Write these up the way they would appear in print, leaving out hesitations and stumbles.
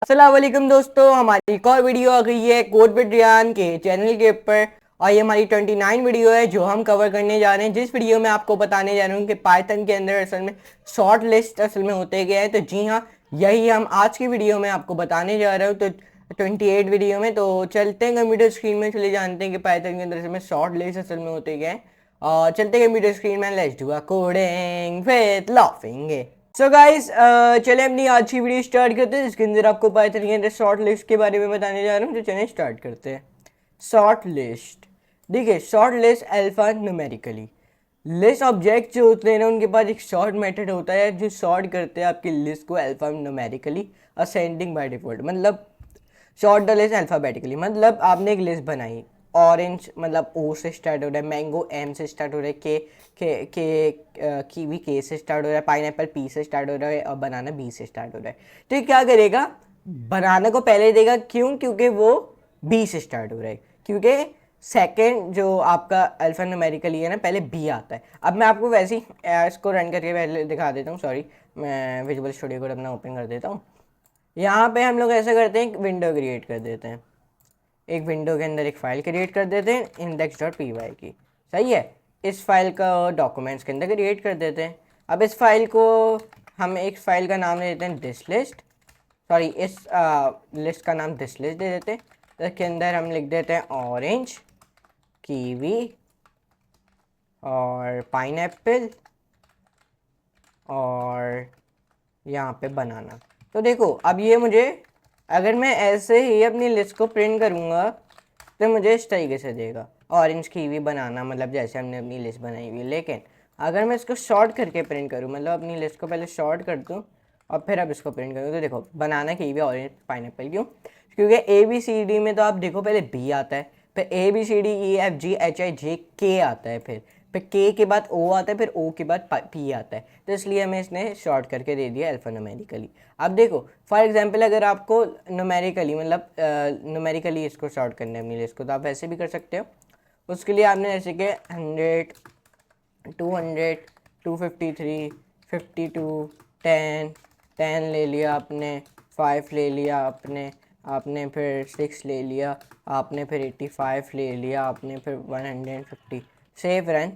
अस्सलाम वालेकुम दोस्तों, हमारी एक और वीडियो आ गई है कोड विद रियान के चैनल के ऊपर। और ये हमारी 29 वीडियो है जो हम कवर करने जा रहे हैं, जिस वीडियो में आपको बताने जा रहा हूँ कि पाइथन के अंदर असल में शॉर्ट लिस्ट असल में होते गए हैं। तो जी हाँ, यही हम आज की वीडियो में आपको बताने जा रहे हो। तो 28 वीडियो में तो चलते हैं कंप्यूटर स्क्रीन में, चले जानते हैं कि पाइथन के अंदर असल में शॉर्ट लिस्ट असल में होते गए हैं। और चलते हैं कंप्यूटर स्क्रीन में, let's do a coding with laughing. So guys, चले अपनी आज की वीडियो स्टार्ट करते हैं, जिसके अंदर आपको पाइथन के अंदर शॉर्ट लिस्ट के बारे में बताने जा रहा हूँ। तो चलिए स्टार्ट करते हैं। शॉर्ट लिस्ट, देखिए short list alpha numerically list object जो होते हैं ना, उनके पास एक शॉर्ट मेथड होता है जो शॉर्ट करते हैं आपकी लिस्ट को alpha numerically ascending by default. मतलब शॉर्ट द लिस्ट अल्फ़ाबेटिकली, मतलब आपने एक लिस्ट बनाई। ऑरेंज मतलब ओ से स्टार्ट हो रहा है, मैंगो एम से स्टार्ट हो रहा है, कीवी के से स्टार्ट हो रहा है, पाइनएप्पल पी से स्टार्ट हो रहा है और बनाना बी से स्टार्ट हो रहा है। तो ये क्या करेगा, बनाना को पहले देगा। क्यों? क्योंकि वो बी से स्टार्ट हो रहा है, क्योंकि सेकंड जो आपका अल्फा न्यूमेरिकली है ना, पहले बी आता है। अब मैं आपको वैसे ही इसको रन करके पहले दिखा देता हूँ। सॉरी, मैं विजुअल स्टूडियो कोड अपना ओपन कर देता हूँ। यहाँ पे हम लोग ऐसा करते हैं, विंडो क्रिएट कर देते हैं। एक विंडो के अंदर एक फ़ाइल क्रिएट कर देते हैं index.py की। सही है, इस फाइल का डॉक्यूमेंट्स के अंदर क्रिएट कर देते हैं। अब इस फाइल को हम एक फ़ाइल का नाम दे देते हैं दिस लिस्ट। सॉरी, इस लिस्ट का नाम दिस लिस्ट दे देते हैं। तो इसके अंदर हम लिख देते हैं ऑरेंज, कीवी और पाइनएप्पल और यहाँ पे बनाना। तो देखो, अब ये मुझे, अगर मैं ऐसे ही अपनी लिस्ट को प्रिंट करूँगा तो मुझे इस तरीके से देगा, ऑरेंज कीवी बनाना, मतलब जैसे हमने अपनी लिस्ट बनाई हुई है। लेकिन अगर मैं इसको शॉर्ट करके प्रिंट करूँ, मतलब अपनी लिस्ट को पहले शॉर्ट कर दूँ और फिर अब इसको प्रिंट करूँ, तो देखो बनाना कीवी ऑरेंज पाइनएप्पल। क्यों? क्योंकि ए बी सी डी में तो आप देखो पहले बी आता है, फिर A B C D E F G H I J K आता है, फिर के के बाद ओ आता है, फिर ओ के बाद पी आता है। तो इसलिए हमें इसने शॉर्ट करके दे दिया अल्फा न्यूमेरिकली। अब देखो फॉर एग्जांपल, अगर आपको न्यूमेरिकली मतलब न्यूमेरिकली इसको शॉर्ट करना है अपनी लिस्ट को, तो आप वैसे भी कर सकते हो। उसके लिए आपने जैसे कि 100, 200, 253, 52, 10, 10 ले लिया आपने, 5 ले लिया आपने, आपने फिर 6 ले लिया आपने, फिर 85 ले लिया आपने, फिर 150। Save run.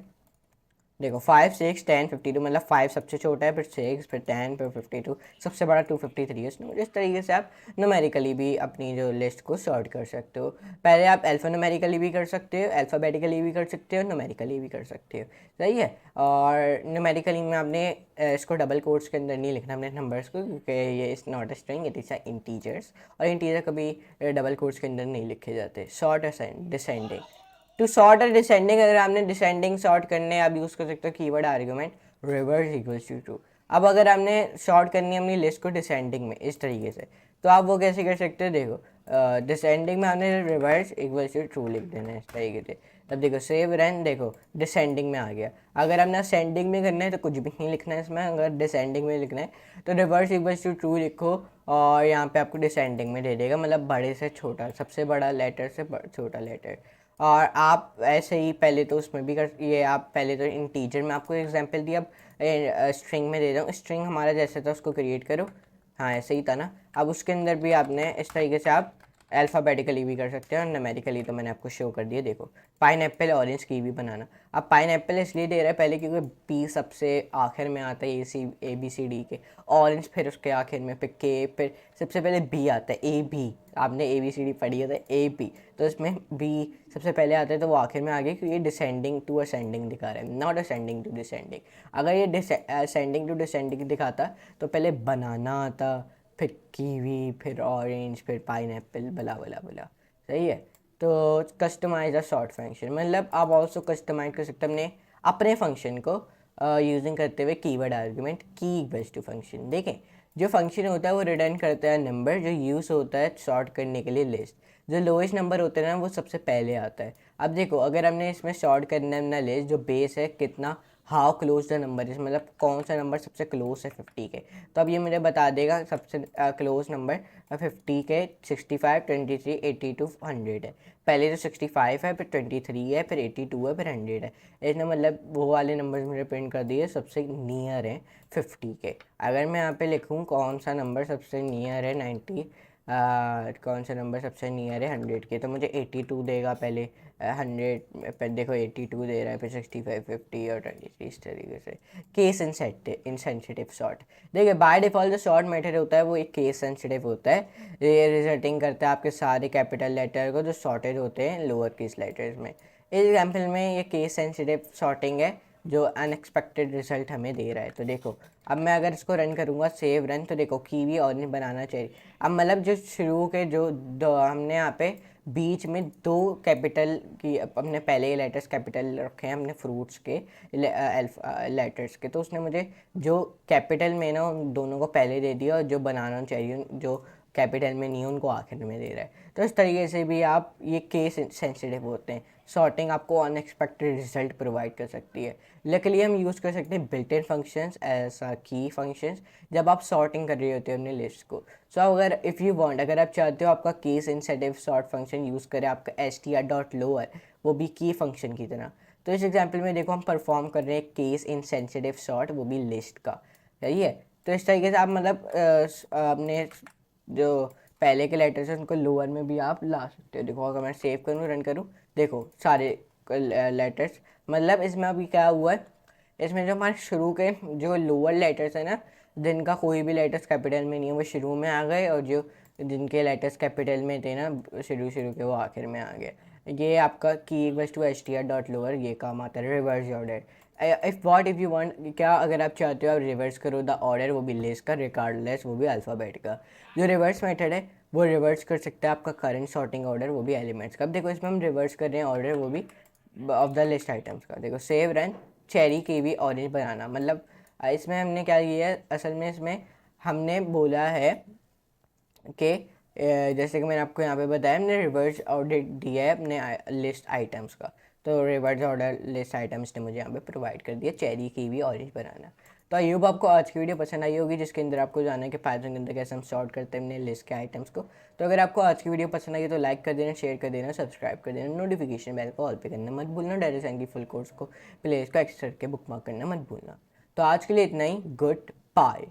देखो 5, 6, 10, 52, मतलब 5 सबसे छोटा है, फिर 6, फिर 10, फिर 52, सबसे बड़ा 253 है इसमें। इस तरीके से आप न्यूमेरिकली भी अपनी जो लिस्ट को सॉर्ट कर सकते हो। पहले आप अल्फ़ा न्यूमेरिकली भी कर सकते हो, अल्फ़ाबेटिकली भी कर सकते हो, न्यूमेरिकली भी कर सकते हो। सही है। और न्यूमेरिकली में आपने इसको डबल कोट्स के अंदर नहीं लिखना अपने नंबर्स को, क्योंकि ये is not a string, it is a integers, और इंटीजर कभी डबल कोट्स के अंदर नहीं लिखे जाते। Sort ascend descending, to sort और डिसेंडिंग, अगर आपने डिसेंडिंग सॉर्ट करने आप यूज़ कर सकते हो keyword argument reverse equals to true. अब अगर आपने सॉर्ट करनी है अपनी लिस्ट को डिसेंडिंग में इस तरीके से, तो आप वो कैसे कर सकते हो? देखो डिसेंडिंग में आपने रिवर्स इक्वल्स टू ट्रू लिख देना है इस तरीके से। तब देखो सेव रन, देखो डिसेंडिंग में आ गया। अगर आपने असेंडिंग में करना है तो कुछ भी नहीं लिखना है इसमें, अगर डिसेंडिंग में लिखना है तो रिवर्स इक्वल्स टू ट्रू लिखो और यहाँ पे आपको डिसेंडिंग में दे देगा, मतलब बड़े से छोटा, सबसे बड़ा लेटर से छोटा लेटर। और आप ऐसे ही पहले तो उसमें भी कर, ये आप पहले तो इंटीजर में आपको एग्जांपल दिया, अब स्ट्रिंग में दे रहा हूँ। स्ट्रिंग हमारा जैसे था उसको क्रिएट करो, हाँ ऐसे ही था ना। अब उसके अंदर भी आपने इस तरीके से आप अल्फ़ाबेटिकली भी कर सकते हैं और न्यूमेरिकली तो मैंने आपको शो कर दिया। देखो पाइनएप्पल ऑरेंज कीवी बनाना। अब पाइनएप्पल इसलिए दे रहा है पहले क्योंकि पी सबसे आखिर में आता है ए बी सी डी के, ऑरेंज फिर उसके आखिर में, फिर के, फिर सबसे पहले बी आता है, ए बी। आपने ए बी सी डी पढ़ी है तो ए बी, तो इसमें बी सबसे पहले आता है तो वो आखिर में आ गया, क्योंकि ये डिसेंडिंग टू असेंडिंग दिखा रहा है, नॉट असेंडिंग टू डिसेंडिंग। अगर ये असेंडिंग टू डिसेंडिंग दिखाता तो पहले बनाना आता, फिर कीवी, फिर ऑरेंज, फिर पाइनएप्पल, बला बला बला। सही है। तो कस्टमाइज अ शॉर्ट फंक्शन, मतलब आप ऑल्सो कस्टमाइज कर सकते हैं अपने फंक्शन को यूजिंग करते हुए कीवर्ड आर्गुमेंट की इक्वल्स टू फंक्शन। देखें, जो फंक्शन होता है वो रिटर्न करता है नंबर जो यूज़ होता है सॉर्ट करने के लिए लिस्ट। जो लोएस्ट नंबर होता है ना वो सबसे पहले आता है। अब देखो अगर हमने इसमें सॉर्ट करना है ना लिस्ट, जो बेस है कितना, how close the number is, मतलब कौन सा नंबर सबसे क्लोज है 50 के, तो अब ये मुझे बता देगा सबसे क्लोज नंबर 50 के 65, 23, 82, 100 है। पहले तो 65 है, फिर 23 है, फिर 82 है, फिर 100 है। इसने मतलब वो वाले नंबर मुझे प्रिंट कर दिए सबसे नियर है 50 के। अगर मैं यहाँ पे लिखूँ कौन सा नंबर सबसे नियर है 90, कौन सा नंबर सबसे नियर है 100 के, तो मुझे 82 देगा पहले। 100 देखो 82 दे रहा है, फिर 65, 50 और 23 इस तरीके से। केस इनसेंसिटिव सॉर्ट, देखिए बाय डिफ़ॉल्ट जो सॉर्ट मेथड होता है वो एक केस सेंसिटिव होता है। ये रिजल्टिंग करता है आपके सारे कैपिटल लेटर को जो सॉर्टेड होते हैं लोअर केस लेटर्स में। इस एग्जाम्पल में ये केस सेंसिटिव सॉर्टिंग है जो अनएक्सपेक्टेड रिजल्ट हमें दे रहा है। तो देखो अब मैं अगर इसको रन करूँगा, सेव रन, तो देखो कीवी ऑरेंज बनाना चाहिए। अब मतलब जो शुरू के जो हमने यहाँ पे बीच में दो कैपिटल की अपने पहले ही लेटर्स कैपिटल रखे हैं हमने फ्रूट्स के लेटर्स के, तो उसने मुझे जो कैपिटल में ना उन दोनों को पहले दे दिया और जो बनाना चाहिए जो कैपिटल में नहीं है उनको आखिर में दे रहा है। तो इस तरीके से भी आप ये केस सेंसिटिव होते हैं। सॉर्टिंग आपको अनएक्सपेक्टेड रिजल्ट प्रोवाइड कर सकती है। लकीली हम यूज़ कर सकते हैं बिल्ट इन फंक्शंस एज की फंक्शंस जब आप सॉर्टिंग कर रहे होते हो अपने लिस्ट को। सो अगर इफ़ यू वांट, अगर आप चाहते हो आपका case incentive sort function use करे आपका str.lower, वो भी की फंक्शन की तरह। तो इस एग्जांपल में देखो हम परफॉर्म कर रहे हैं केस इनसेंसिटिव सॉर्ट, वो भी लिस्ट का, सही है। तो इस तरीके से आप मतलब अपने जो पहले के लेटर्स हैं उनको लोअर में भी आप ला सकते हो। देखो अगर मैं सेव करूँ रन करूँ, देखो सारे लेटर्स, मतलब इसमें अभी क्या हुआ है, इसमें जो हमारे शुरू के जो लोअर लेटर्स है ना, जिनका कोई भी लेटर्स कैपिटल में नहीं है वो शुरू में आ गए, और जो जिनके लेटर्स कैपिटल में थे ना शुरू शुरू के वो आखिर में आ गए। ये आपका की इक्वल्स टू str.lower ये काम आता है reverse order. If you want, क्या अगर आप चाहते हो आप रिवर्स करो द ऑर्डर, वो भी लिस्ट का रिगार्डलेस, वो भी अल्फ़ाबेट का। जो रिवर्स मेथड है वो रिवर्स कर सकता है आपका करंट सॉर्टिंग ऑर्डर, वो भी एलिमेंट्स का। अब देखो इसमें हम रिवर्स कर रहे हैं ऑर्डर, वो भी ऑफ द लिस्ट आइटम्स का। देखो save run, cherry kiwi orange बनाना, मतलब इसमें हमने क्या किया है असल में, इसमें हमने बोला है कि जैसे कि मैंने आपको यहाँ पे बताया, हमने रिवर्स ऑर्डर दिया है अपने लिस्ट आइटम्स का। तो रिवर्स ऑर्डर लिस्ट आइटम्स ने मुझे यहाँ पे प्रोवाइड कर दिया चेरी कीवी ऑरेंज बनाना। तो आई होप आपको आज की वीडियो पसंद आई होगी, जिसके अंदर आपको जाना है कि पाइथन के अंदर कैसे हम सॉर्ट करते हैं अपने लिस्ट के आइटम्स को। तो अगर आपको आज की वीडियो पसंद आई तो लाइक कर देना, शेयर कर देना, सब्सक्राइब कर देना, नोटिफिकेशन बेल को ऑल पे करना मत भूलना, डायरेक्ट की फुल कोर्स को प्ले लिस्ट को एक्सट्रा करके बुकमार्क करना मत भूलना। तो आज के लिए इतना ही, गुड बाय।